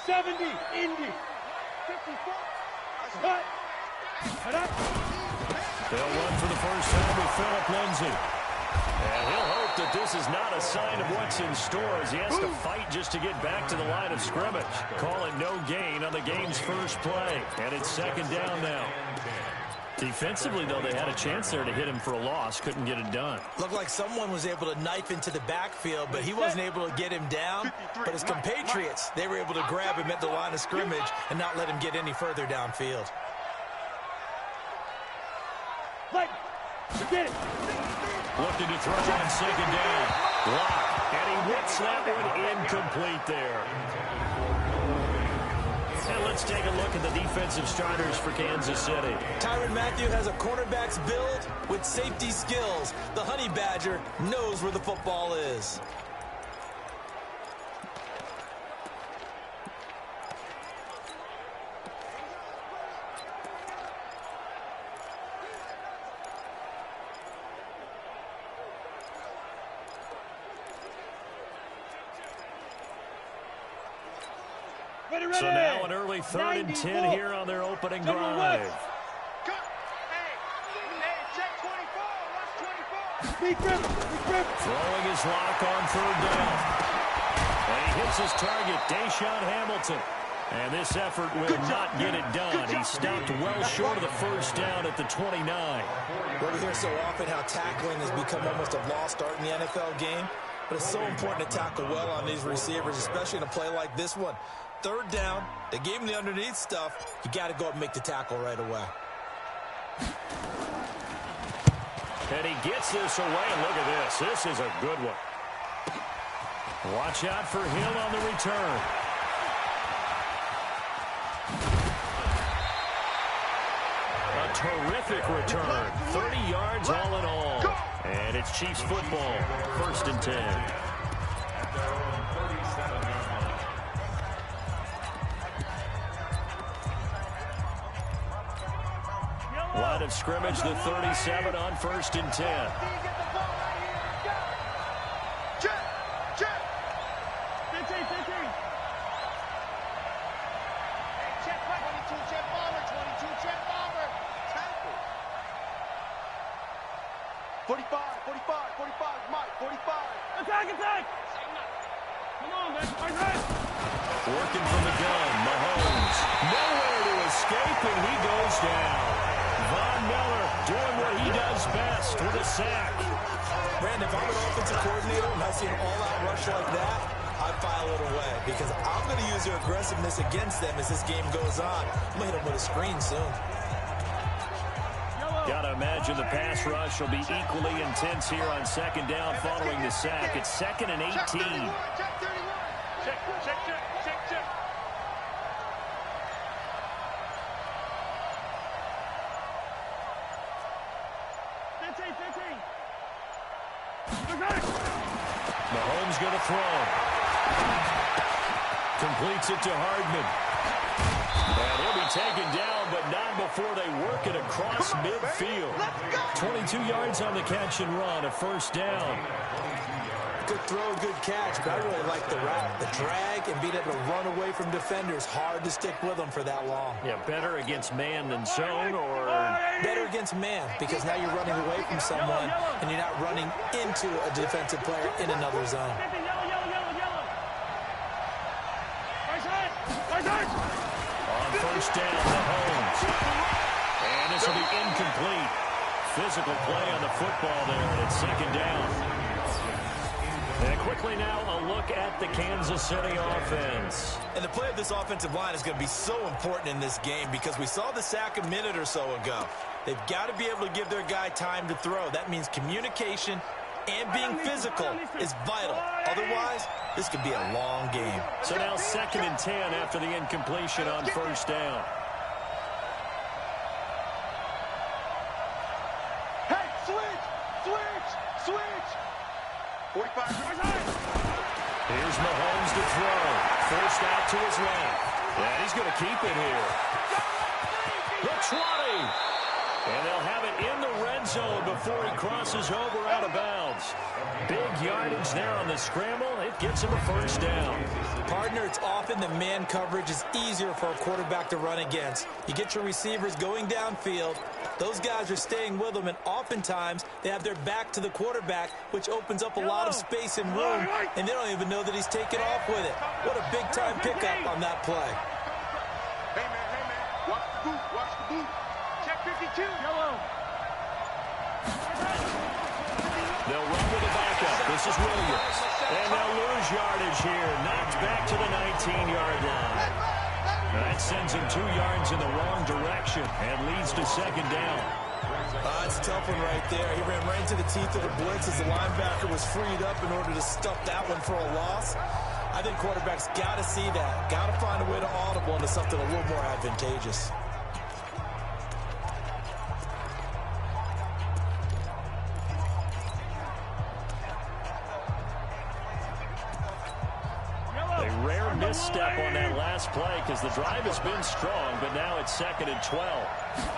70, Indy. 54. Cut. They'll run for the first time with Phillip Lindsay. And he'll hope that this is not a sign of what's in store as he has to fight just to get back to the line of scrimmage. Call it no gain on the game's first play. And it's second down now. Defensively, though, they had a chance there to hit him for a loss. Couldn't get it done. Looked like someone was able to knife into the backfield, but he wasn't able to get him down. But his compatriots, they were able to grab him at the line of scrimmage and not let him get any further downfield. Get it. Looking to throw on second down. Block. And he whips that one incomplete there. And let's take a look at the defensive starters for Kansas City. Tyrann Mathieu has a cornerback's build with safety skills. The Honey Badger knows where the football is. So now an early 3rd and 10 here on their opening drive. Throwing his lock on 3rd down. And he hits his target, Deshaun Hamilton. And this effort will not get it done. He stopped well short of the first down at the 29. Well, we hear so often how tackling has become almost a lost art in the NFL game. But it's so important to tackle well on these receivers, especially in a play like this one. 3rd down, they gave him the underneath stuff. You got to go up and make the tackle right away. And he gets this away, and look at this. This is a good one. Watch out for him on the return. A terrific return. 30 yards all in all. And it's Chiefs football. 1st and 10. Line of scrimmage, the 37 on 1st and 10. Check. 15. Check 22, check bomber, 22, check bomber. Tackle. 45, Mike, 45. Attack. Come on, man. Working from the gun, Mahomes. Nowhere to escape, and he goes down. Von Miller doing what he does best with a sack. Brandon, if I'm an offensive coordinator and I see an all-out rush like that, I'd file it away because I'm going to use their aggressiveness against them as this game goes on. I'm going to hit them with a screen soon. Got to imagine the pass rush will be equally intense here on 2nd down following the sack. It's 2nd and 18. Check. 15. Mahomes going to throw. Completes it to Hardman. And he'll be taken down, but not before they work it across midfield. 22 yards on the catch and run, a 1st down. Good throw, good catch, but I really like the route. The drag and being able to run away from defenders. Hard to stick with them for that long. Yeah, better against man than zone, or better against man, because now you're running away from someone and you're not running into a defensive player in another zone. On 1st down, Mahomes. And this will be incomplete. Physical play on the football there, and it's 2nd down. And quickly now, a look at the Kansas City offense. And the play of this offensive line is going to be so important in this game because we saw the sack a minute or so ago. They've got to be able to give their guy time to throw. That means communication and being physical is vital. Otherwise, this could be a long game. So now 2nd and 10 after the incompletion on 1st down. Hey, switch. 45. Here's Mahomes to throw. Forced out to his left. And he's going to keep it here. The 20. And they'll have it in the red zone before he crosses over out of bounds. Big yardage there on the scramble. It gets him a first down. Partner, it's often that man coverage is easier for a quarterback to run against. You get your receivers going downfield. Those guys are staying with them, and oftentimes they have their back to the quarterback, which opens up a lot of space and room, and they don't even know that he's taken off with it. What a big-time pickup on that play. Hey, man, watch the boot, watch the boot. Check 52. Yellow. They'll run with the backup. This is Williams. And they'll lose yardage here. Knocked back to the 19-yard line. That sends him 2 yards in the wrong direction and leads to second down. It's a tough one right there. He ran right into the teeth of the blitz as the linebacker was freed up in order to stuff that one for a loss. I think quarterbacks got to see that. Got to find a way to audible into something a little more advantageous. Misstep on that last play because the drive has been strong, but now it's 2nd and 12. Now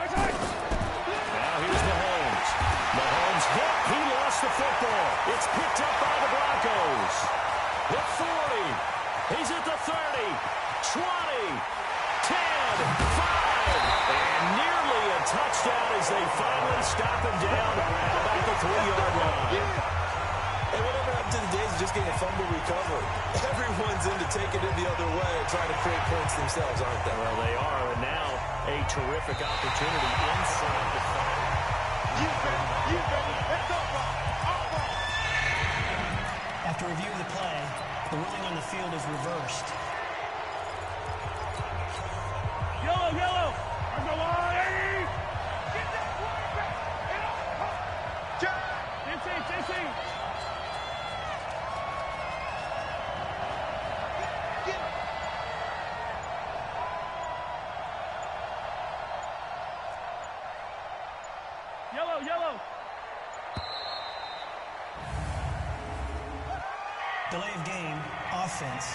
here's Mahomes. Mahomes hit. He lost the football. It's picked up by the Broncos. The 40. He's at the 30. 20. 10. 5. And nearly a touchdown as they finally stop him down at about the 3-yard line. And whatever happened to the days of just getting a fumble recovery? Everyone's into taking it the other way and trying to create points themselves, aren't they? Well, they are, and now a terrific opportunity inside the 5. After review of the play, the ruling on the field is reversed. Yellow, yellow. On the line. Get that quarterback. Insane. Yellow. Delay of game, offense.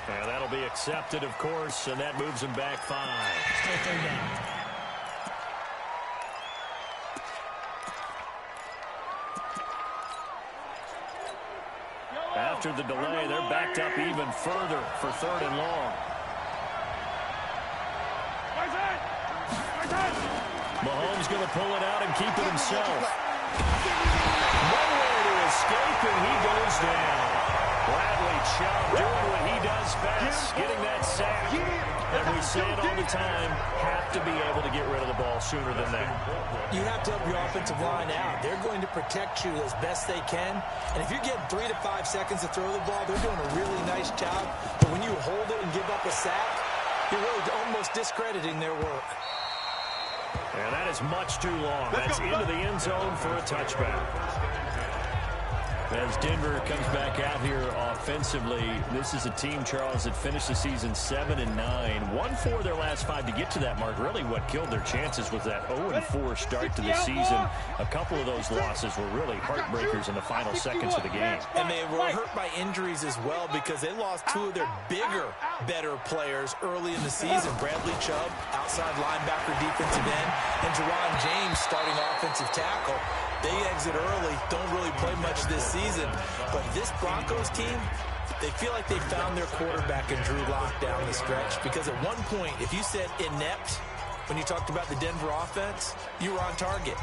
And that'll be accepted, of course, and that moves him back 5. Still 3rd down. After the delay, they're backed up even further for 3rd and long. Mahomes going to pull it out and keep it himself. Nowhere to escape, and he goes down. Bradley Chubb doing what he does best, getting that sack. And we say it all the time, have to be able to get rid of the ball sooner than that. You have to help your offensive line out. They're going to protect you as best they can. And if you get 3 to 5 seconds to throw the ball, they're doing a really nice job. But when you hold it and give up a sack, you're really almost discrediting their work. And that is much too long. That's into the end zone for a touchback. As Denver comes back out here offensively, this is a team, Charles, that finished the season 7-9. 1-4 their last 5 to get to that mark. Really what killed their chances was that 0-4 start to the season. A couple of those losses were really heartbreakers in the final seconds of the game. And they were hurt by injuries as well because they lost 2 of their bigger, better players early in the season. Bradley Chubb, outside linebacker, defensive end, and Jerron James, starting offensive tackle. They exit early, don't really play much this season. But this Broncos team, they feel like they found their quarterback in Drew Lock down the stretch. Because at one point, if you said inept when you talked about the Denver offense, you were on target.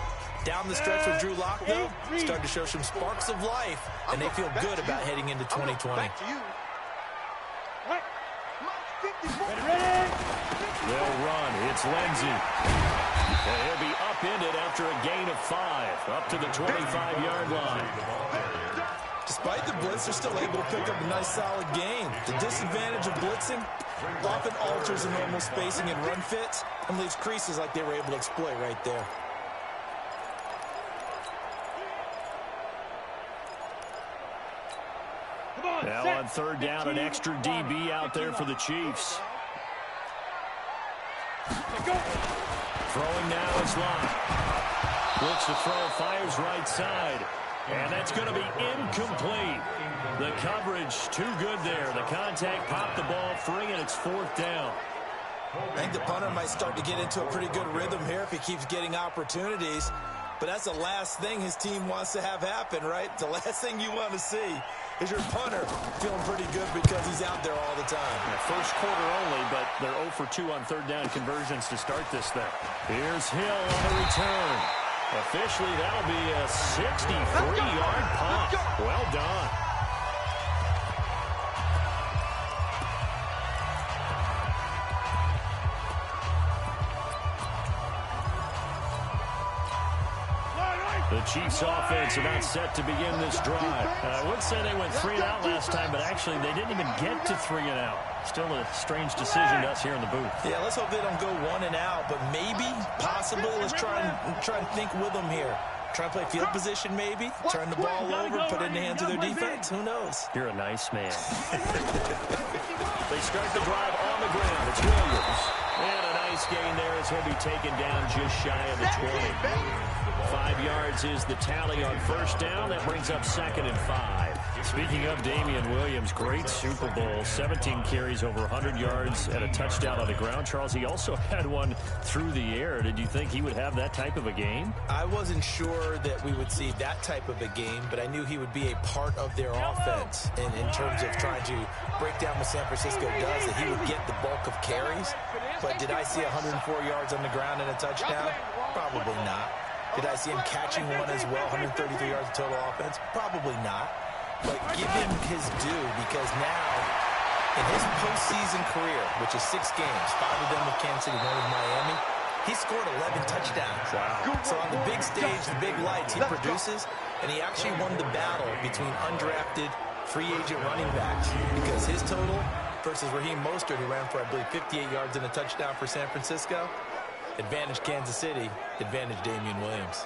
Down the stretch with Drew Lock, though, started to show some sparks of life, and they feel good about heading into 2020. They'll run. It's Lindsey. And he'll be upended after a gain of 5, up to the 25-yard line. Despite the blitz, they're still able to pick up a nice, solid gain. The disadvantage of blitzing often alters the normal spacing and run fits and leaves creases like they were able to exploit right there. Now on 3rd down, an extra DB out there for the Chiefs. Throwing now is Locke. Looks to throw, fires right side. And that's going to be incomplete. The coverage too good there. The contact popped the ball free, and it's 4th down. I think the punter might start to get into a pretty good rhythm here if he keeps getting opportunities. But that's the last thing his team wants to have happen, right? The last thing you want to see is your punter feeling pretty good because he's out there all the time. Yeah, first quarter only, but they're 0 for 2 on third down conversions to start this thing. Here's Hill on the return. Officially, that'll be a 63-yard punt. Well done. The Chiefs offense about set to begin this drive. I would say they went 3 and out last time, but actually they didn't even get to 3 and out. Still a strange decision to us here in the booth. Yeah, let's hope they don't go 1 and out, but maybe, possibly, let's try and think with them here. Try and play field position maybe, turn the ball over, put it in the hands of their defense. Who knows? You're a nice man. They start the drive on the ground. It's Williams. And a nice gain there as he'll be taken down just shy of the 20. 5 yards is the tally on first down. That brings up 2nd and 5. Speaking of Damian Williams, great Super Bowl. 17 carries, over 100 yards, and a touchdown on the ground. Charles, he also had one through the air. Did you think he would have that type of a game? I wasn't sure that we would see that type of a game, but I knew he would be a part of their offense in terms of trying to break down what San Francisco does, that he would get the bulk of carries. But did I see 104 yards on the ground and a touchdown? Probably not. Did I see him catching one as well, 133 yards of total offense? Probably not. But give him his due, because now, in his postseason career, which is 6 games, 5 of them with Kansas City, 1 with Miami, he scored 11 touchdowns. Wow. So on the big stage, the big lights, he produces, and he actually won the battle between undrafted free agent running backs, because his total versus Raheem Mostert, who ran for, I believe, 58 yards and a touchdown for San Francisco, advantage Kansas City, advantage Damian Williams.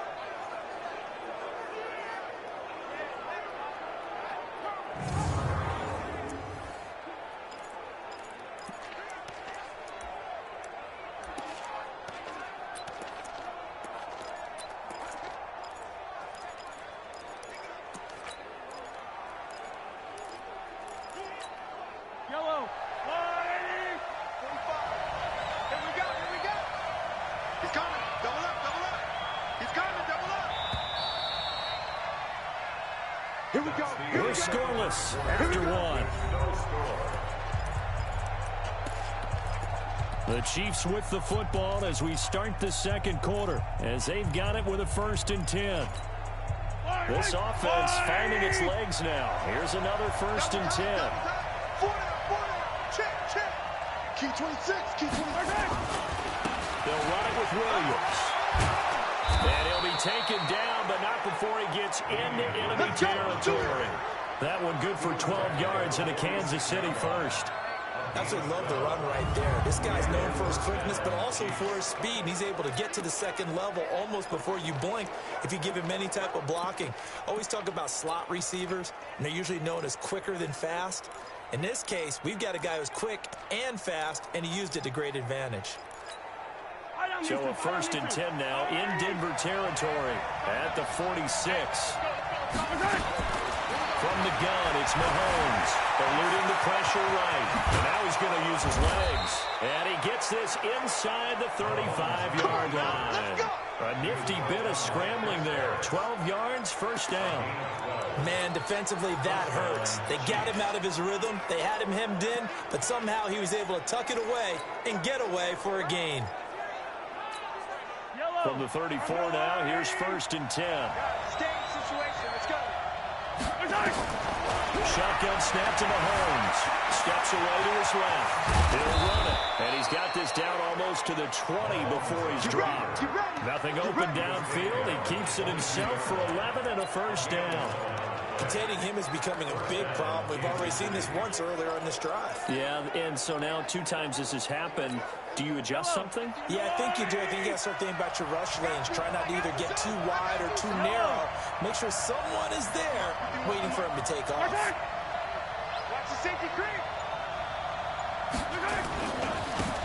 We're scoreless after 1. The Chiefs with the football as we start the second quarter, as they've got it with a 1st and 10. This offense finding its legs now. Here's another 1st and 10. Key 26, key 26. They'll run it with Williams. And he'll be taken down, but not before he gets into enemy territory. That one good for 12 yards and a Kansas City first. Absolutely love the run right there. This guy's known for his quickness, but also for his speed. He's able to get to the second level almost before you blink if you give him any type of blocking. Always talk about slot receivers, and they're usually known as quicker than fast. In this case, we've got a guy who's quick and fast, and he used it to great advantage. So a 1st and 10 now in Denver territory at the 46. From the gun, it's Mahomes, eluding the pressure right. And now he's going to use his legs. And he gets this inside the 35-yard line. A nifty bit of scrambling there. 12 yards, 1st down. Man, defensively, that hurts. They got him out of his rhythm. They had him hemmed in, but somehow he was able to tuck it away and get away for a gain. From the 34 now, here's 1st and 10. Stay situation. Let's go. Shotgun snap to Mahomes. Steps away to his left. He'll run it. And he's got this down almost to the 20 before he's dropped. Nothing open downfield. He keeps it himself for 11 and a 1st down. Containing him is becoming a big problem. We've already seen this once earlier in this drive. Yeah, and so now 2 times this has happened. Do you adjust something? Yeah, I think you do. I think you got to start thinking about your rush lanes. Try not to either get too wide or too narrow. Make sure someone is there waiting for him to take off. Watch the safety creep.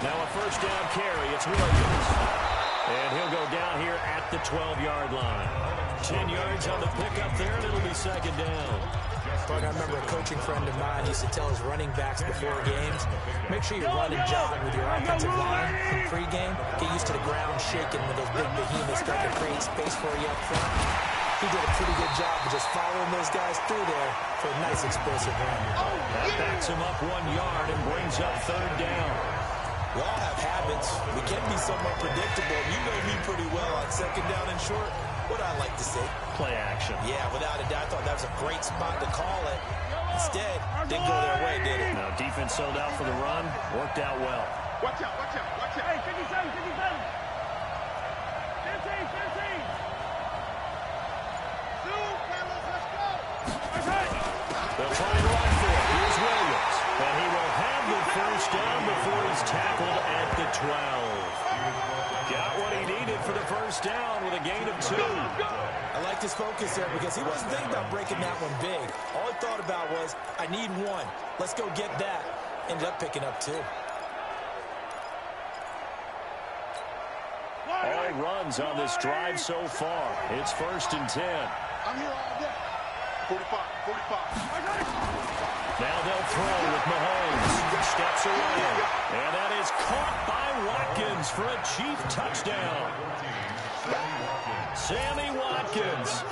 Now a 1st down carry. It's Williams. And he'll go down here at the 12-yard line. 10 yards on the pickup there, and it'll be 2nd down. But I remember a coaching friend of mine used to tell his running backs before games, make sure you run and jog with your offensive line in pregame. Get used to the ground shaking when those big behemoths start to create space for you up front. He did a pretty good job of just following those guys through there for a nice explosive run. That backs him up 1 yard and brings up third down. We all have habits. We can be somewhat predictable. You know me pretty well on second down and short. What I like to see. Play action. Yeah, without a doubt, I thought that was a great spot to call it. Instead, didn't go their way, did it? No, defense sold out for the run. Worked out well. Watch out, watch out, watch out. Hey, 57, 57. 15, 15. Zoom, fellas, let's go. They'll try and run for it. Here's Williams. And he will have the first down before he's tackled at the 12. Got what he needed for the first down with a gain of 2. I liked his focus there because he wasn't thinking about breaking that one big. All he thought about was, I need 1. Let's go get that. Ended up picking up 2. All runs on this drive so far. It's 1st and 10. I'm here all day. 45, 45. Now they'll throw with Mahomes. Steps away. And that is caught by Watkins for a cheap touchdown. Sammy Watkins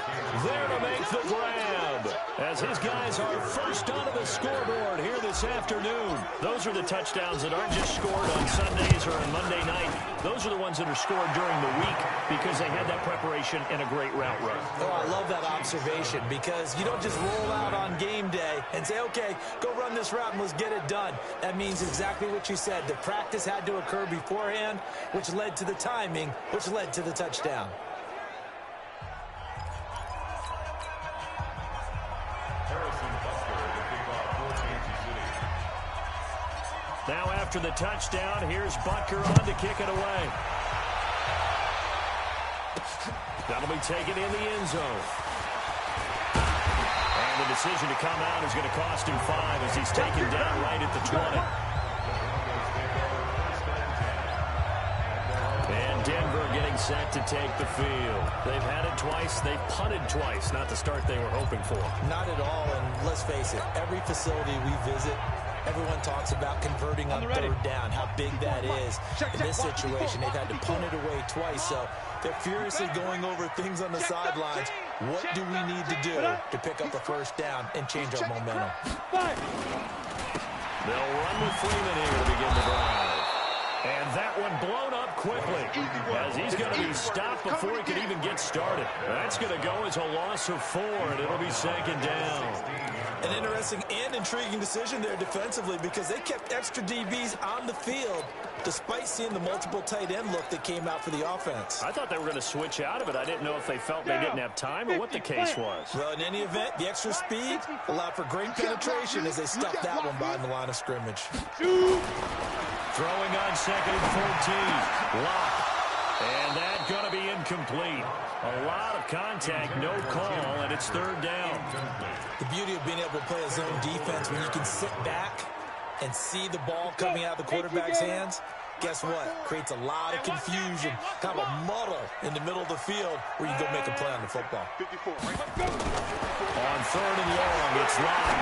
there to make the grab as his guys are first onto the scoreboard here this afternoon. Those are the touchdowns that aren't just scored on Sundays or on Monday night. Those are the ones that are scored during the week because they had that preparation and a great route run. Oh, I love that observation because you don't just roll out on game day and say, okay, go run this route and let's get it done. That means exactly what you said. The practice had to occur beforehand, which led to the timing, which led to the touchdown. Now after the touchdown, here's Butker on to kick it away. That'll be taken in the end zone. And the decision to come out is going to cost him 5 as he's taken down right at the 20. And Denver getting set to take the field. They've had it twice. They've punted twice. Not the start they were hoping for. Not at all, and let's face it, every facility we visit, everyone talks about converting on third down, how big that is. In this situation, they've had to punt it away twice, so they're furiously going over things on the sidelines. What do we need to do to pick up a first down and change our momentum? They'll run with Freeman here to begin the drive. And that one blown up quickly as he's going to be stopped before he can even get started. That's going to go as a loss of 4, and it'll be second down. An interesting and intriguing decision there defensively because they kept extra DBs on the field despite seeing the multiple tight end look that came out for the offense. I thought they were going to switch out of it. I didn't know if they felt they didn't have time or what the case was. Well, in any event, the extra speed allowed for great penetration as they stuffed that one behind the line of scrimmage. Throwing on 2nd and 14. Lock. And that's going to be incomplete. A lot of contact, no call, and it's third down. The beauty of being able to play a zone defense when you can sit back and see the ball coming out of the quarterback's hands, guess what? Creates a lot of confusion, kind of a muddle in the middle of the field where you go make a play on the football. On 3rd and long, it's Lock.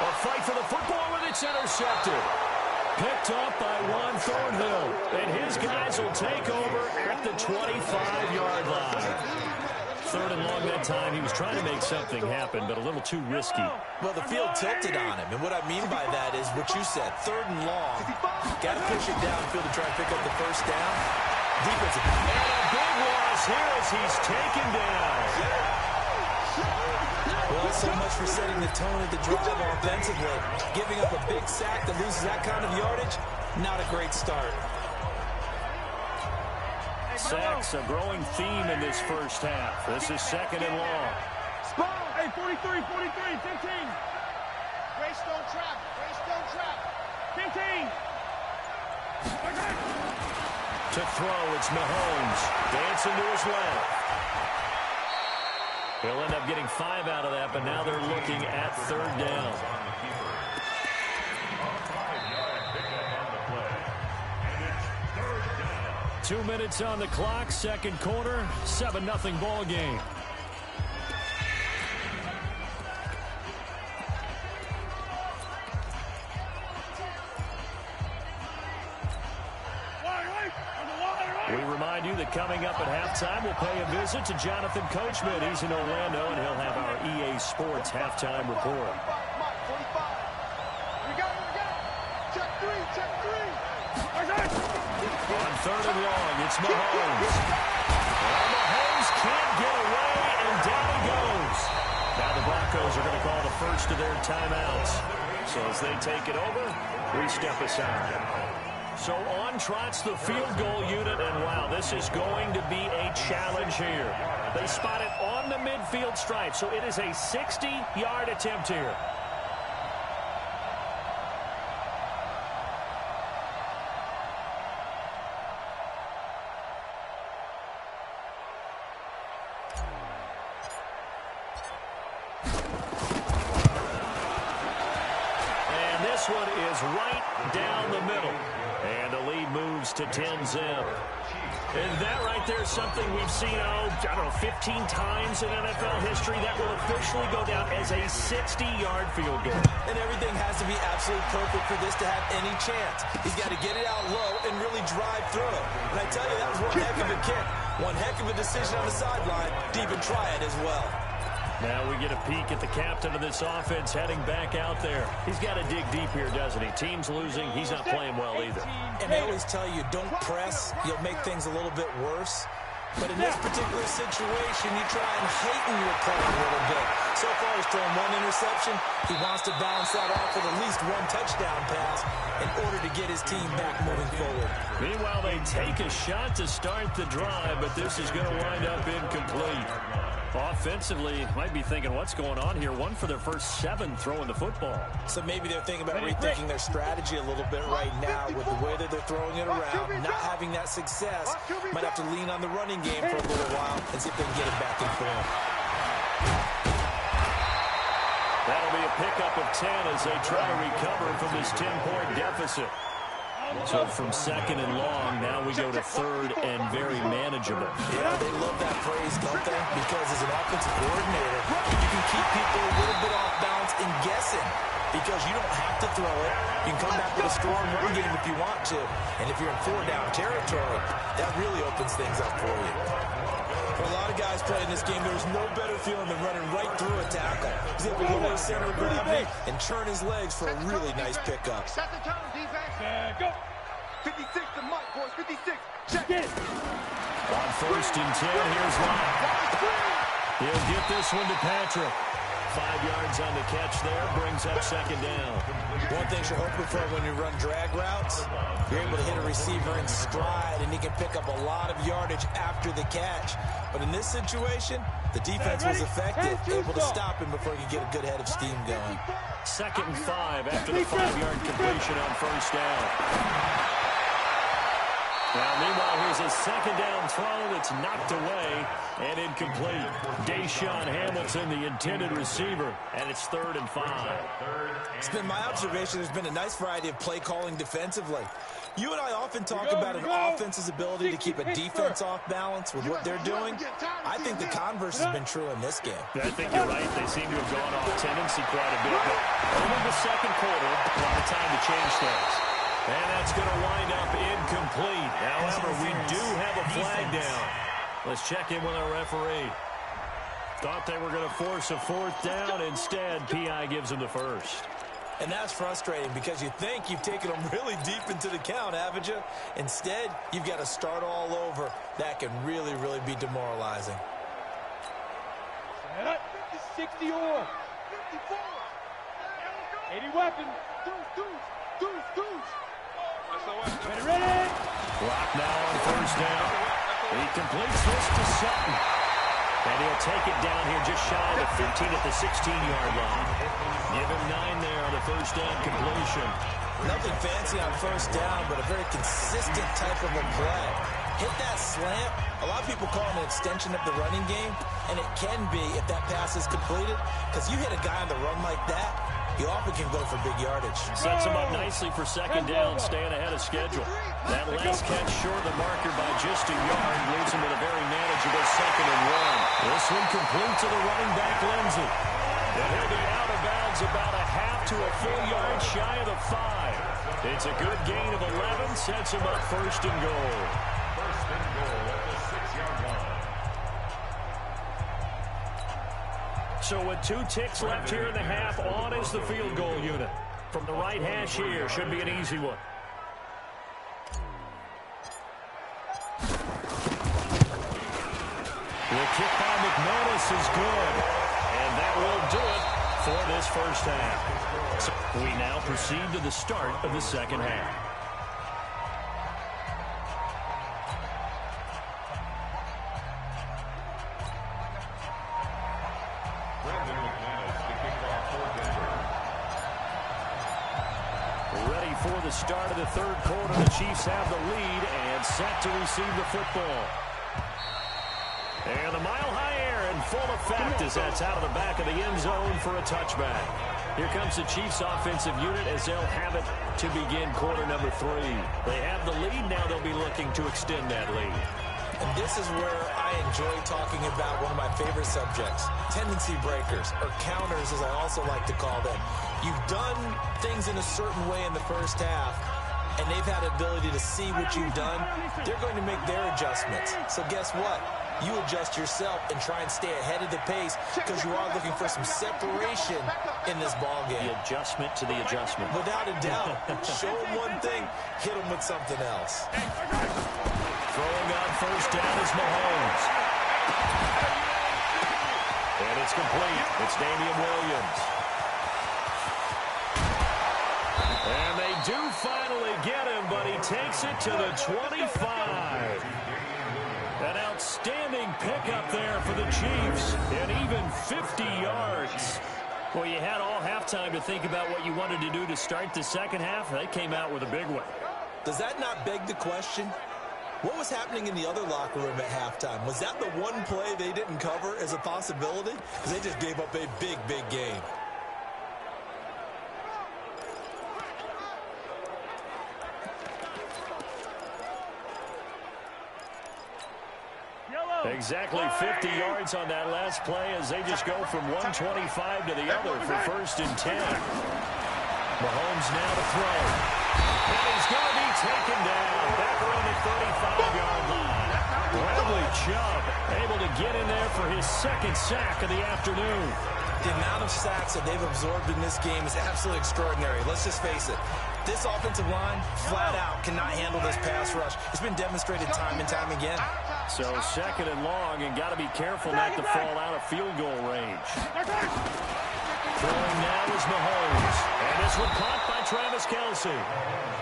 A fight for the football, and it's intercepted. Picked up by Juan Thornhill, and his guys will take over at the 25-yard line. 3rd and long that time. He was trying to make something happen, but a little too risky. Well, the field tilted on him, and what I mean by that is what you said, 3rd and long. Got to push it downfield to try and pick up the first down. Defensive. And a big loss here as he's taken down. Well, so much for setting the tone of the drive offensively. Giving up a big sack that loses that kind of yardage, not a great start. Sacks, a growing theme in this first half. This is 2nd and long. Hey, 43, 43, 15. Greystone trap, Greystone trap. 15. To throw, it's Mahomes. Dancing to his left. He'll end up getting 5 out of that, but now they're looking at 3rd down. Two minutes on the clock, second quarter, 7-0 ball game. that coming up at halftime, we'll pay a visit to Jonathan Coachman. He's in Orlando, and he'll have our EA Sports halftime report. Check three. On third and long, it's Mahomes. And Mahomes can't get away, and down he goes. Now the Broncos are going to call the first of their timeouts. So as they take it over, we step aside. So on trots the field goal unit, and wow, this is going to be a challenge here. They spot it on the midfield stripe, so it is a 60-yard attempt here. This one is right down the middle. And the lead moves to 10-zip. And that right there is something we've seen, I don't know, 15 times in NFL history. That will officially go down as a 60-yard field goal. And everything has to be absolutely perfect for this to have any chance. He's got to get it out low and really drive through it. And I tell you, that was one heck of a kick. One heck of a decision on the sideline to even try it as well. Now we get a peek at the captain of this offense heading back out there. He's got to dig deep here, doesn't he? Team's losing. He's not playing well either. And they always tell you, don't press. You'll make things a little bit worse. But in this particular situation, you try and heighten your play a little bit. So far, he's thrown one interception. He wants to balance that off with at least one touchdown pass in order to get his team back moving forward. Meanwhile, they take a shot to start the drive, but this is going to wind up incomplete. Offensively, might be thinking, what's going on here? One for their first 7 throwing the football. So maybe they're thinking about rethinking their strategy a little bit right now with the way that they're throwing it around, not having that success. Might have to lean on the running game for a little while and see if they can get it back in form. That'll be a pickup of 10 as they try to recover from this 10-point deficit. So from second and long, now we go to third and very manageable. Yeah, they love that phrase, don't they? Because as an offensive coordinator, you can keep people a little bit off balance and guessing because you don't have to throw it. You can come back with a strong run game if you want to. And if you're in 4-down territory, that really opens things up for you. For a lot of guys playing this game, there's no better feeling than running right through a tackle. He's able to lower his center of gravity and turn his legs for a really nice pickup. Set the tone, defense. Go. 56 to Mike, boys. 56. Check it. On first and 10, here's Lott. He'll get this one to Patrick. 5 yards on the catch there, brings up second down. One thing you're hoping for when you run drag routes, you're able to hit a receiver in stride, and he can pick up a lot of yardage after the catch. But in this situation, the defense was effective, able to stop him before he could get a good head of steam going. Second and 5 after the 5-yard completion on first down. Now, meanwhile, here's a second down throw that's knocked away and incomplete. Deshaun Hamilton, the intended receiver, and it's 3rd and 5. It's been my observation there's been a nice variety of play calling defensively. You and I often talk about an offense's ability to keep a defense off balance with what they're doing. I think the converse has been true in this game. I think you're right. They seem to have gone off tendency quite a bit. But over the second quarter, a lot of time to change things. And that's going to wind up incomplete. However, we do have a flag down. Let's check in with our referee. Thought they were going to force a 4th down. Instead, P.I. gives them the first. And that's frustrating because you think you've taken them really deep into the count, haven't you? Instead, you've got to start all over. That can really, really be demoralizing. 60 or 54. 80 weapons. Deuce. Ready. Clock now on first down. He completes this to Sutton. And he'll take it down here just shy of the 15 at the 16-yard line. Give him 9 there on the first down completion. Nothing fancy on first down, but a very consistent type of a play. Hit that slant. A lot of people call it an extension of the running game, and it can be if that pass is completed, because you hit a guy on the run like that, you often can go for big yardage. Sets him up nicely for second down, staying ahead of schedule. That last catch short of the marker by just a yard, leaves him with a very manageable 2nd and 1. This one complete to the running back, Lindsey. And he'll be out of bounds about a half to a full yard shy of the 5. It's a good gain of 11, sets him up 1st and goal. So with 2 ticks left here in the half, on is the field goal unit. From the right hash here, should be an easy one. The kick by McManus is good. And that will do it for this first half. So we now proceed to the start of the second half. Ready for the start of the third quarter. The Chiefs have the lead and set to receive the football. And the mile-high air in full effect as that's out of the back of the end zone for a touchback. Here comes the Chiefs offensive unit as they'll have it to begin quarter number 3. They have the lead. Now they'll be looking to extend that lead. And this is where I enjoy talking about one of my favorite subjects, tendency breakers, or counters as I also like to call them. You've done things in a certain way in the first half, and they've had the ability to see what you've done. They're going to make their adjustments. So guess what? You adjust yourself and try and stay ahead of the pace because you are looking for some separation in this ball game. The adjustment to the adjustment. Without a doubt. Show them one thing, hit them with something else. Throwing on first down is Mahomes. And it's complete. It's Damian Williams. And they do finally get him, but he takes it to the 25. An outstanding pickup there for the Chiefs, and even 50 yards. Well, you had all halftime to think about what you wanted to do to start the second half. They came out with a big one. Does that not beg the question? What was happening in the other locker room at halftime? Was that the one play they didn't cover as a possibility? Because they just gave up a big, big game. Exactly 50 yards on that last play as they just go from 125 to the other for first and 10. Mahomes now to throw. And he's going to be taken down back around the 35-yard line. Bradley Chubb able to get in there for his second sack of the afternoon. The amount of sacks that they've absorbed in this game is absolutely extraordinary. Let's just face it. This offensive line, flat out, cannot handle this pass rush. It's been demonstrated time and time again. So second and long, and got to be careful not to fall out of field goal range. Throwing now is Mahomes. And this one caught by Travis Kelce.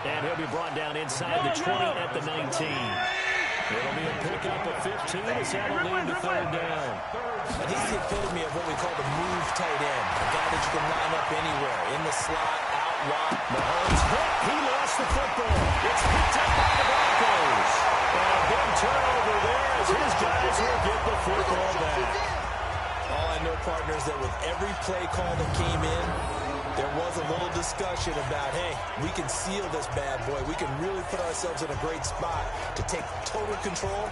And he'll be brought down inside the 20 at the 19. It'll be a pickup of 15 as that'll lead to third down. And he's the epitome of what we call the move tight end. A guy that you can line up anywhere, in the slot, out wide. Mahomes hit. He lost the football. It's picked up by the Broncos. And a big turnover there as his guys will get the football back. All I know, partners, that with every play call that came in, there was a little discussion about, hey, we can seal this bad boy. We can really put ourselves in a great spot to take total control,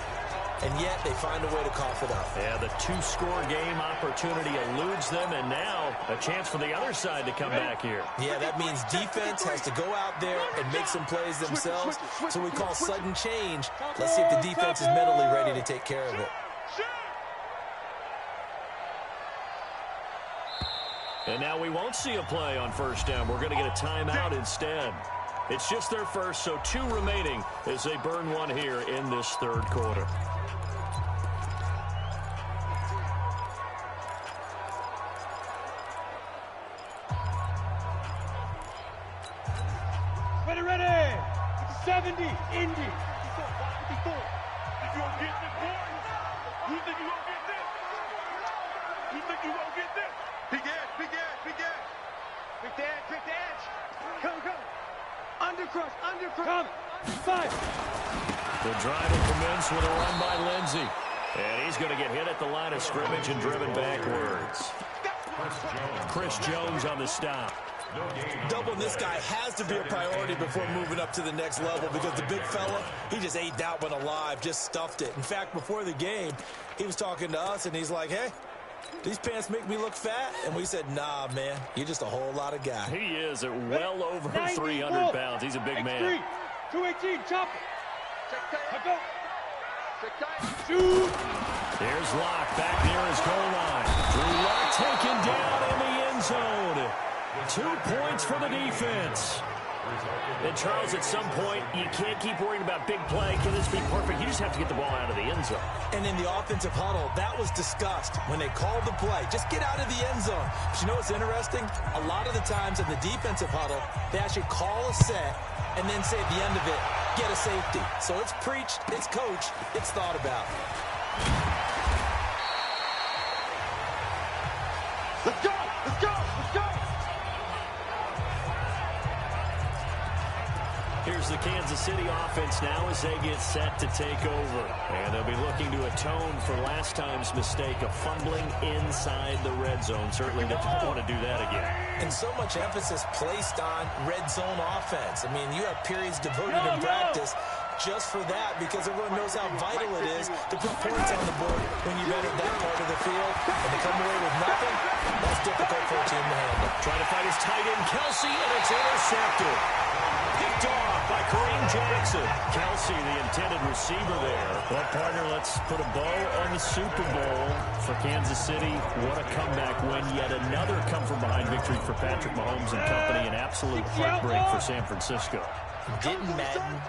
and yet they find a way to cough it up. Yeah, the 2-score game opportunity eludes them, and now a chance for the other side to come back here. Yeah, that means defense has to go out there and make some plays themselves. So we call sudden change. Let's see if the defense is mentally ready to take care of it. And now we won't see a play on first down. We're going to get a timeout instead. It's just their first, so 2 remaining as they burn one here in this third quarter. Ready. 70, Indy. 54. If you don't get this, boys, you think you won't get this? You think you won't get this? Big edge. Quick edge. Come. Undercrush. Come. 5. The drive will commence with a run by Lindsey. And he's going to get hit at the line of scrimmage and driven backwards. Chris Jones on the stop. Doubling this guy has to be a priority before moving up to the next level because the big fella, he just ate that one alive, just stuffed it. In fact, before the game, he was talking to us, and he's like, hey, these pants make me look fat? And we said, nah, man, you're just a whole lot of guy. He is at well over 300 pounds. He's a big man. 218, chop it. Go. Shoot. Here's Locke back near his goal line. Drew Lock taken down in the end zone. 2 points for the defense. And, Charles, at some point, you can't keep worrying about big play. Can this be perfect? You just have to get the ball out of the end zone. And in the offensive huddle, that was discussed when they called the play. Just get out of the end zone. But you know what's interesting? A lot of the times in the defensive huddle, they actually call a set and then say at the end of it, get a safety. So it's preached, it's coached, it's thought about. Let's go! Let's go! Let's go! Here's the Kansas City offense now as they get set to take over. And they'll be looking to atone for last time's mistake of fumbling inside the red zone. Certainly they don't want to do that again. And so much emphasis placed on red zone offense. I mean, you have periods devoted in practice just for that because everyone knows how vital it is to put points on the board when you've entered that part of the field. And to come away with nothing, that's difficult for a team to handle. Trying to find his tight end, Kelsey, and it's intercepted. Picked off by Kareem Jackson. Kelsey, the intended receiver there. Well, partner, let's put a bow on the Super Bowl for Kansas City. What a comeback win. Yet another come-from-behind victory for Patrick Mahomes and company. An absolute heartbreak for San Francisco. Didn't Madden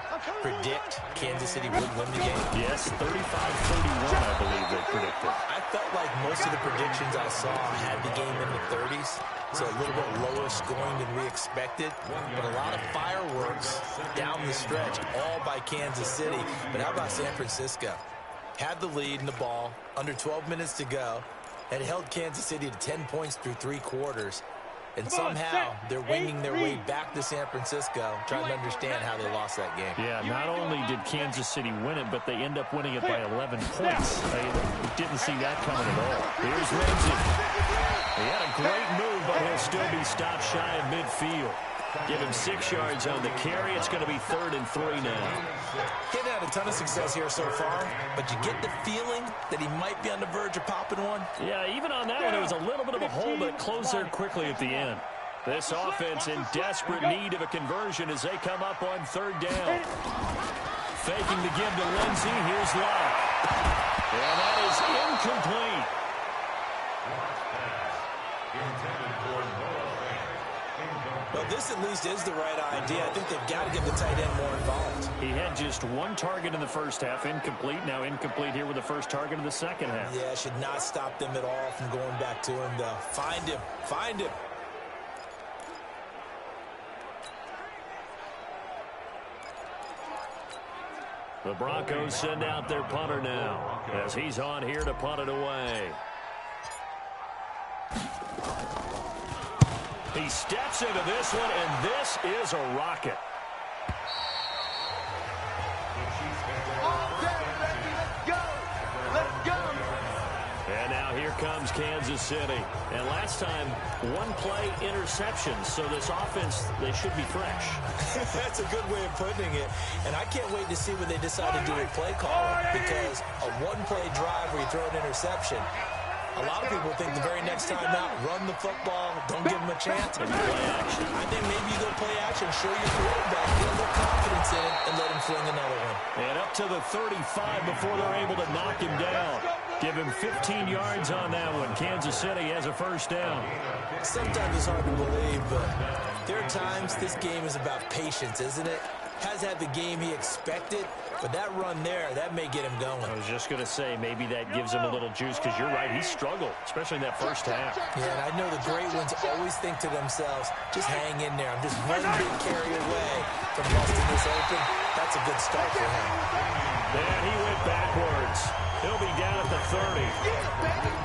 predict Kansas City would win the game? Yes, 35-31, I believe they predicted. I felt like most of the predictions I saw had the game in the 30s, so a little bit lower scoring than we expected, but a lot of fireworks down the stretch, all by Kansas City. But how about San Francisco? Had the lead in the ball, under 12 minutes to go, had held Kansas City to 10 points through 3 quarters. And somehow they're winging their way back to San Francisco, trying to understand how they lost that game. Yeah, not only did Kansas City win it, but they end up winning it by 11 points. They didn't see that coming at all. Here's Ramsey. He had a great move, but he'll still be stopped shy of midfield. Give him 6 yards on the carry. It's going to be 3rd and 3 now. He hadn't had a ton of success here so far, but you get the feeling that he might be on the verge of popping one. Yeah, even on that one, it was a little bit of a hole, but it closed there quickly at the end. This offense in desperate need of a conversion as they come up on 3rd down. Faking the give to Lindsey. Here's Locke. And that is incomplete. Well, this at least is the right idea. I think they've got to get the tight end more involved. He had just 1 target in the first half, incomplete. Now incomplete here with the first target of the second half. Yeah, should not stop them at all from going back to him, though. Find him. Find him. The Broncos send out their punter now as he's on here to punt it away. He steps into this one, and this is a rocket. And now here comes Kansas City. And last time, 1-play interception. So this offense, they should be fresh. That's a good way of putting it. And I can't wait to see what they decide to do with play calling, because a 1-play drive where you throw an interception, a lot of people think the very next time out, run the football, don't give them a chance. And play action. I think maybe you go play action, show your quarterback, get a little confidence in it, and let him fling another one. And up to the 35 before they're able to knock him down. Give him 15 yards on that one. Kansas City has a first down. Sometimes it's hard to believe, but there are times this game is about patience, isn't it? Has had the game he expected, but that run there, that may get him going. I was just going to say, maybe that gives him a little juice, because you're right, he struggled, especially in that first half. Yeah, and I know the great ones always think to themselves, just hang in there. I'm just one big carry away from busting this open. That's a good start for him. And he went backwards. He'll be down at the 30.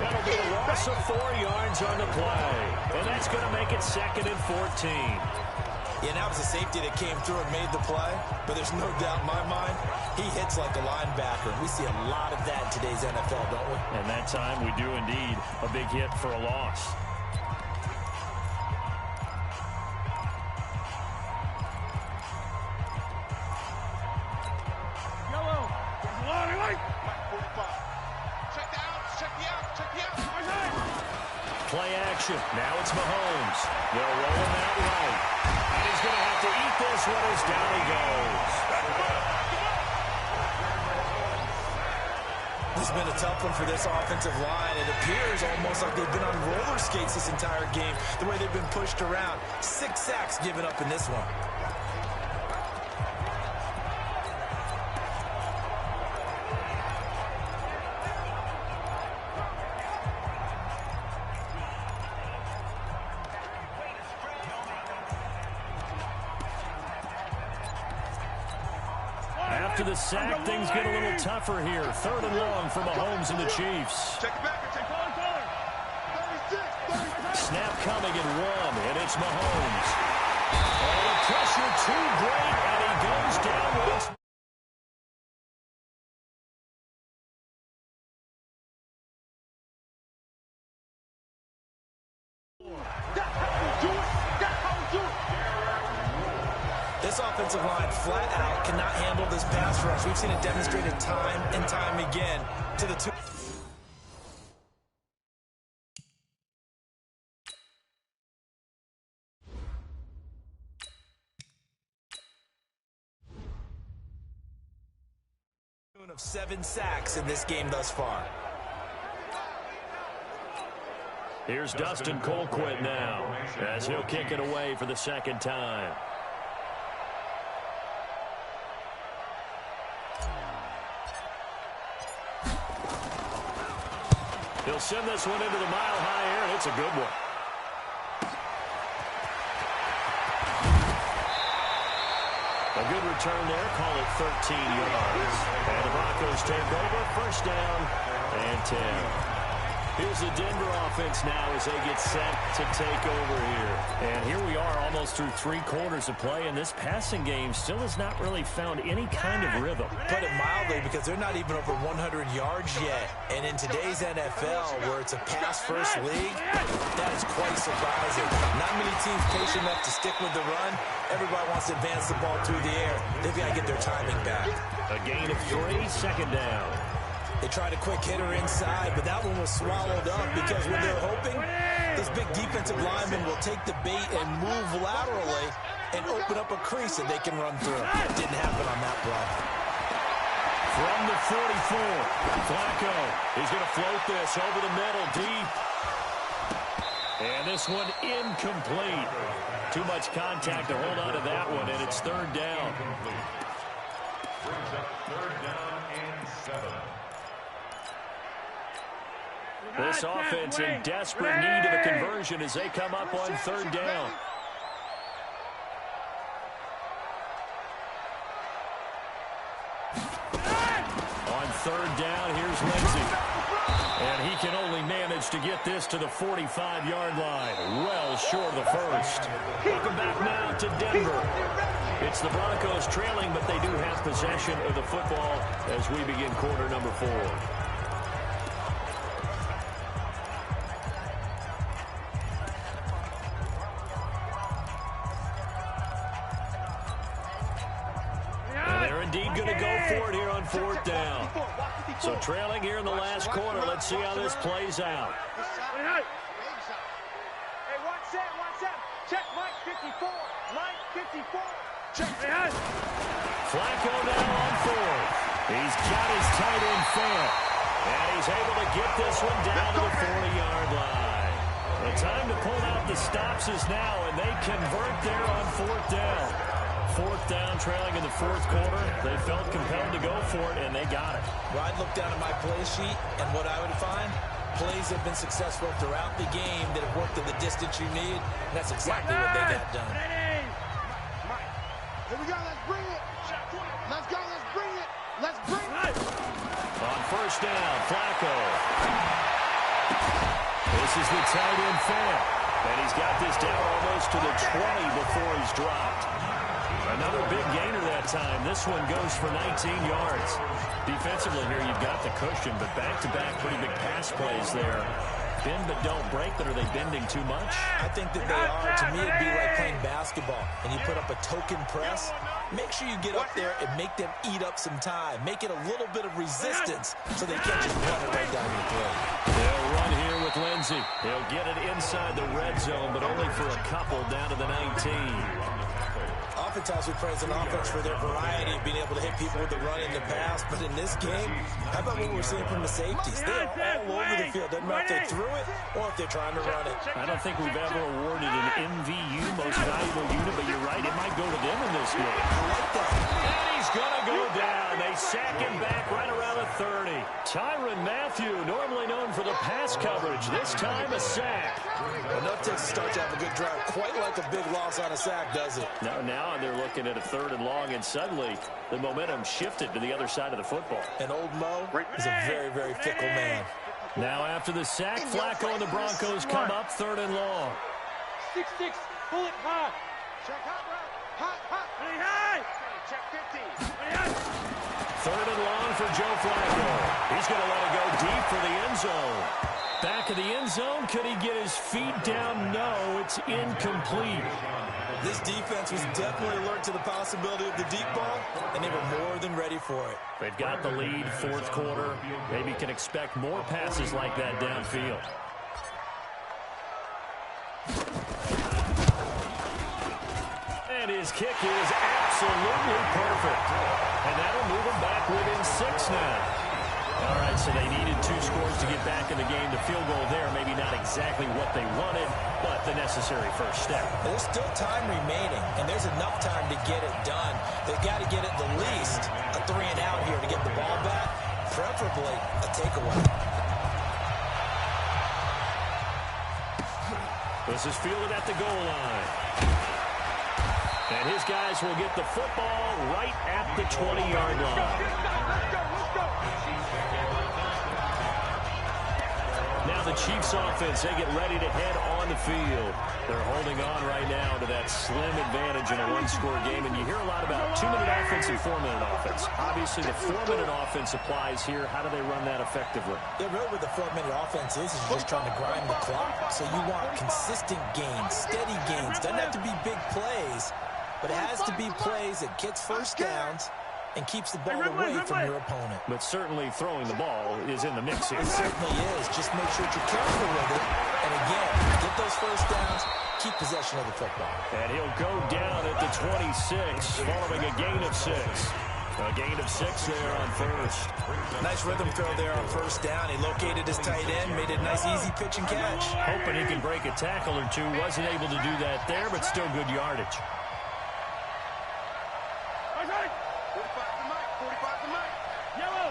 That'll be a loss of 4 yards on the play. And that's going to make it 2nd and 14. Yeah, now it's a safety that came through and made the play, but there's no doubt in my mind, he hits like a linebacker. We see a lot of that in today's NFL, don't we? And that time we do indeed. A big hit for a loss. Play action. Now it's Mahomes. They'll roll him out right. And he's going to have to eat this one as down he goes. The has been a tough one for this offensive line. It appears almost like they've been on roller skates this entire game, the way they've been pushed around. 6 sacks given up in this one. After the sack, things get a little tougher here. 3rd and long for Mahomes and the Chiefs. Check it back. Check it. 36. Snap coming in 1, and it's Mahomes. Oh, the pressure too great, and he goes down once. This offensive line flat out cannot handle this pass rush. We've seen it demonstrated time and time again to the two. Of 7 sacks in this game thus far. Here's Dustin Colquitt now as he'll kick it away for the 2nd time. He'll send this one into the mile-high air, and it's a good one. A good return there, call it 13 yards. And the Broncos take over, 1st down and 10. Here's the Denver offense now as they get set to take over here. And here we are almost through 3 quarters of play, and this passing game still has not really found any kind of rhythm. Put it mildly, because they're not even over 100 yards yet. And in today's NFL, where it's a pass-first league, that is quite surprising. Not many teams patient enough to stick with the run. Everybody wants to advance the ball through the air. They've got to get their timing back. A gain of 3, 2nd down. They tried a quick hitter inside, but that one was swallowed up because when they're hoping, this big defensive lineman will take the bait and move laterally and open up a crease that they can run through. It didn't happen on that play. From the 44, Flacco. He's going to float this over the middle, deep. And this one incomplete. Too much contact to hold on to that one, and it's 3rd down. Brings up 3rd down and 7. This offense in desperate need of a conversion as they come up on 3rd down. On 3rd down, here's Lindsey. And he can only manage to get this to the 45-yard line. Well short of the 1st. Welcome back now to Denver. It's the Broncos trailing, but they do have possession of the football as we begin quarter number 4. Indeed going to go for it here on 4th down. So trailing here in the last quarter. Let's see how this plays out. Hey, one set. Check Mike 54. Mike 54. Check. Flacco now on 4th. He's got his tight end Fant. And he's able to get this one down to the 40-yard line. The time to pull out the stops is now, and they convert there on 4th down. 4th down, trailing in the 4th quarter. They felt compelled to go for it, and they got it. Well, I'd look down at my play sheet, and what I would find, plays have been successful throughout the game that have worked to the distance you need, and that's exactly what they got done. Here we go, let's bring it. Let's go, let's bring it. Let's bring it. On 1st down, Flacco. This is the tight end Fant. And he's got this down almost to the 20 before he's dropped. Another big gainer that time. This one goes for 19 yards. Defensively here, you've got the cushion, but back-to-back pretty big pass plays there. Bend but don't break, but are they bending too much? I think that they are. To me, it'd be like playing basketball, and you put up a token press. Make sure you get up there and make them eat up some time. Make it a little bit of resistance so they can't just run it right down your throat. They'll run here with Lindsey. He'll get it inside the red zone, but only for a couple down to the 19. oftentimes we praise an offense for their variety of being able to hit people with the run in the pass, but in this game, how about what we're seeing from the safeties? They are all over the field. Doesn't matter if they threw it or if they're trying to run it. I don't think we've ever awarded an MVU, most valuable unit, but you're right, it might go to them in this game. I like that. And he's going to go down. They sack him back right around the 30. Tyrann Mathieu, normally known for the pass coverage, this time a sack. Enough to start to have a good drive, quite like a big loss on a sack, does it? Now they're looking at a 3rd and long, and suddenly the momentum shifted to the other side of the football. And old Mo is a very, very fickle man. Now after the sack, Flacco and the Broncos come up 3rd and long. 6-6, pull it high. Check hot. Pretty high. Check 15. 3rd and long for Joe Flacco. He's going to let it go deep for the end zone. Back of the end zone, could he get his feet down? No, it's incomplete. This defense was definitely alert to the possibility of the deep ball, and they were more than ready for it. They've got the lead, 4th quarter. Maybe can expect more passes like that downfield. And his kick is absolutely perfect. And that'll move him back within 6 now. All right, so they needed 2 scores to get back in the game. The field goal there, maybe not exactly what they wanted, but the necessary first step. There's still time remaining, and there's enough time to get it done. They've got to get it the least a 3 and out here to get the ball back, preferably a takeaway. This is fielded at the goal line. And his guys will get the football right at the 20-yard line. Let's go. Now the Chiefs offense, they get ready to head on the field. They're holding on right now to that slim advantage in a 1-score game. And you hear a lot about 2-minute offense and 4-minute offense. Obviously, the 4-minute offense applies here. How do they run that effectively? Yeah, really what the 4-minute offense is just trying to grind the clock. So you want consistent gains, steady gains. Doesn't have to be big plays, but it has to be plays that gets first downs and keeps the ball away from your opponent. But certainly throwing the ball is in the mix here. It certainly is. Just make sure that you're careful with it. And again, get those first downs, keep possession of the football. And he'll go down at the 26, following a gain of 6. A gain of 6 there on first. Nice rhythm throw there on first down. He located his tight end, made it a nice easy pitch and catch. Hoping he can break a tackle or two. Wasn't able to do that there, but still good yardage. 45 to Mike. Yellow.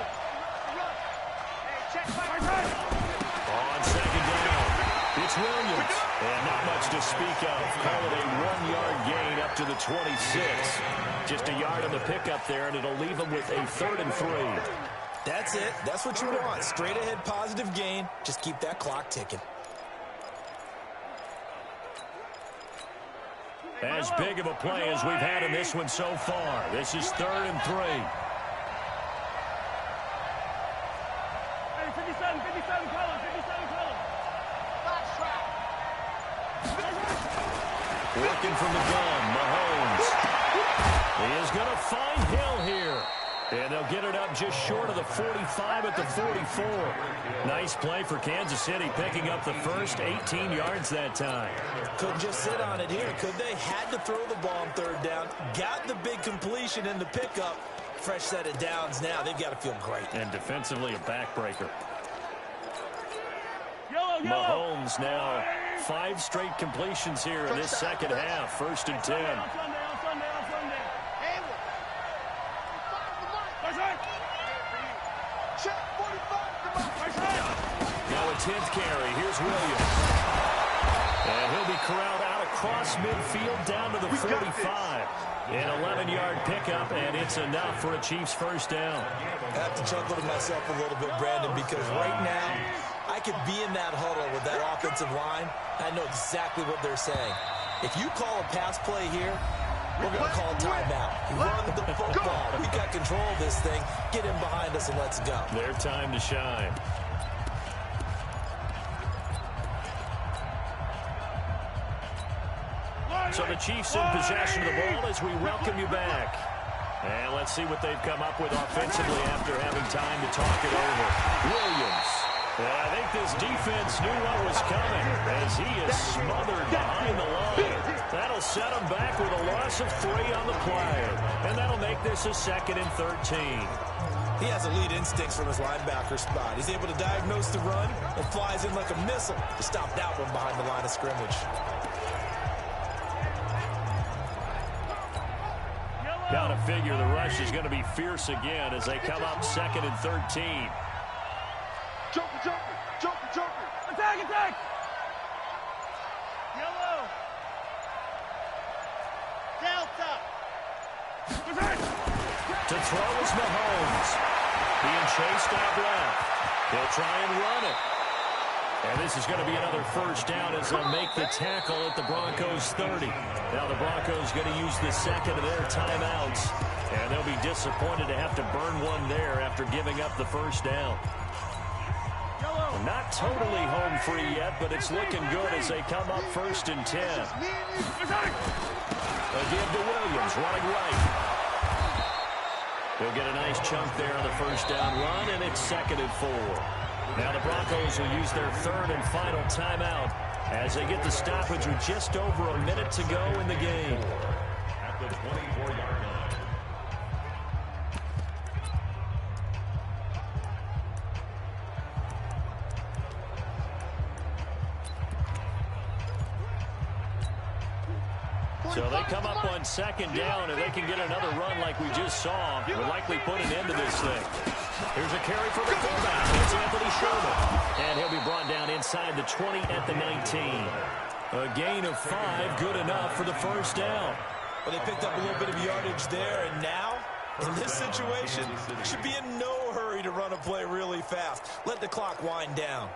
Hey, check Mike. On 2nd down, it's Williams. And not much to speak of. Call it a 1-yard gain up to the 26. Just a yard on the pickup there, and it'll leave him with a 3rd and 3. That's it. That's what you want. Straight ahead positive gain. Just keep that clock ticking. As big of a play as we've had in this one so far. This is 3rd and 3. Hey, 57, color. Working from the gun, Mahomes. He is going to find Hill here. And they'll get it up just short of the 45 at the 44. Nice play for Kansas City, picking up the first 18 yards that time. Couldn't just sit on it here, could they? Had to throw the ball on 3rd down. Got the big completion in the pickup. Fresh set of downs now. They've got to feel great. And defensively, a backbreaker. Yellow. Mahomes now 5 straight completions here in this second half. 1st and 10. On Sunday. Check 45 to Mike. Now a 10th carry. Here's Williams. And he'll be corralled out across midfield down to the 45. An 11-yard pickup, and it's enough for a Chiefs first down. I have to chuckle to myself a little bit, Brandon, because right now I could be in that huddle with that offensive line. I know exactly what they're saying. If you call a pass play here, we're going to call a timeout. Run the football. We got control of this thing. Get him behind us and let's go. Their time to shine. So the Chiefs in possession of the ball as we welcome you back. And let's see what they've come up with offensively after having time to talk it over. Williams Well, I think this defense knew what was coming as he is smothered behind the line. That'll set him back with a loss of 3 on the play. And that'll make this a 2nd and 13. He has elite instincts from his linebacker spot. He's able to diagnose the run and flies in like a missile to stop that one behind the line of scrimmage. Got to figure the rush is going to be fierce again as they come up 2nd and 13. Joker, joker, joker, joker. Attack, attack. Yellow. Delta. To throw is Mahomes. Being chased out left. He'll try and run it. And this is going to be another first down as they'll make the tackle at the Broncos 30. Now the Broncos going to use the second of their timeouts. And they'll be disappointed to have to burn one there after giving up the first down. Not totally home free yet, but it's looking good as they come up 1st and 10. A give to Williams, running right. He'll get a nice chunk there on the first down run, and it's 2nd and 4. Now the Broncos will use their 3rd and final timeout as they get the stoppage with just over a minute to go in the game. At the 24-yard line. So they come up on 2nd down, and they can get another run like we just saw. Would likely put an end to this thing. Here's a carry for the fullback. It's Anthony Sherman. And he'll be brought down inside the 20 at the 19. A gain of 5, good enough for the first down. Well, they picked up a little bit of yardage there, and now, in this situation, should be in no hurry to run a play really fast. Let the clock wind down.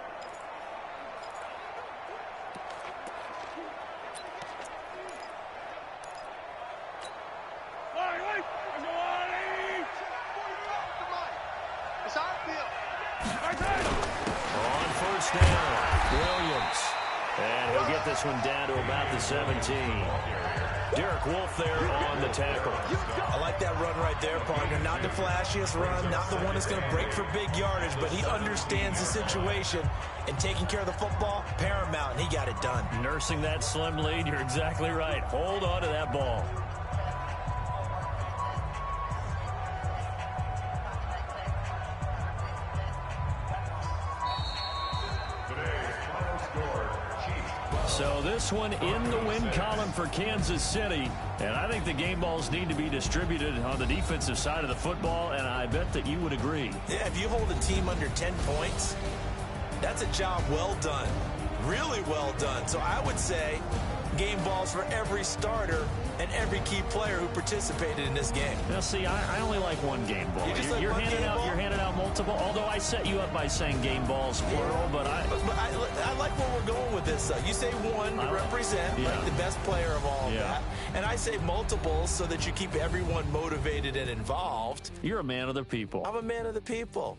On first down, Williams. And he'll get this one down to about the 17. Derek Wolfe there on the tackle. I like that run right there, partner. Not the flashiest run, not the one that's going to break for big yardage, but he understands the situation, and taking care of the football, paramount, and he got it done. Nursing that slim lead, you're exactly right. Hold on to that ball. So this one in the win column for Kansas City. And I think the game balls need to be distributed on the defensive side of the football, and I bet that you would agree. Yeah, if you hold a team under 10 points, that's a job well done. Really well done. So I would say game balls for every starter and every key player who participated in this game. Now, see, I only like one game ball. You're handing out multiple, although I set you up by saying game balls, plural, but I like where we're going with this. You say one to represent like the best player of all of that, and I say multiples so that you keep everyone motivated and involved. You're a man of the people. I'm a man of the people.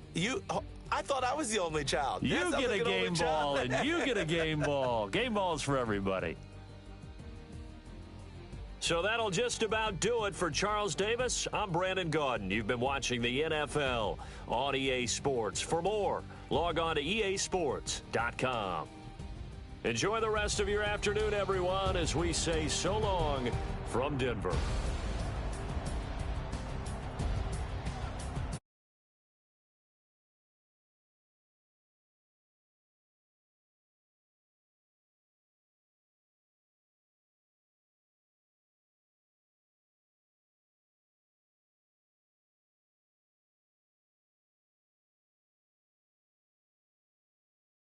I thought I was the only child. You get a game ball, and you get a game ball. Game balls for everybody. So that'll just about do it for Charles Davis. I'm Brandon Gaudin. You've been watching the NFL on EA Sports. For more, log on to easports.com. Enjoy the rest of your afternoon, everyone, as we say so long from Denver.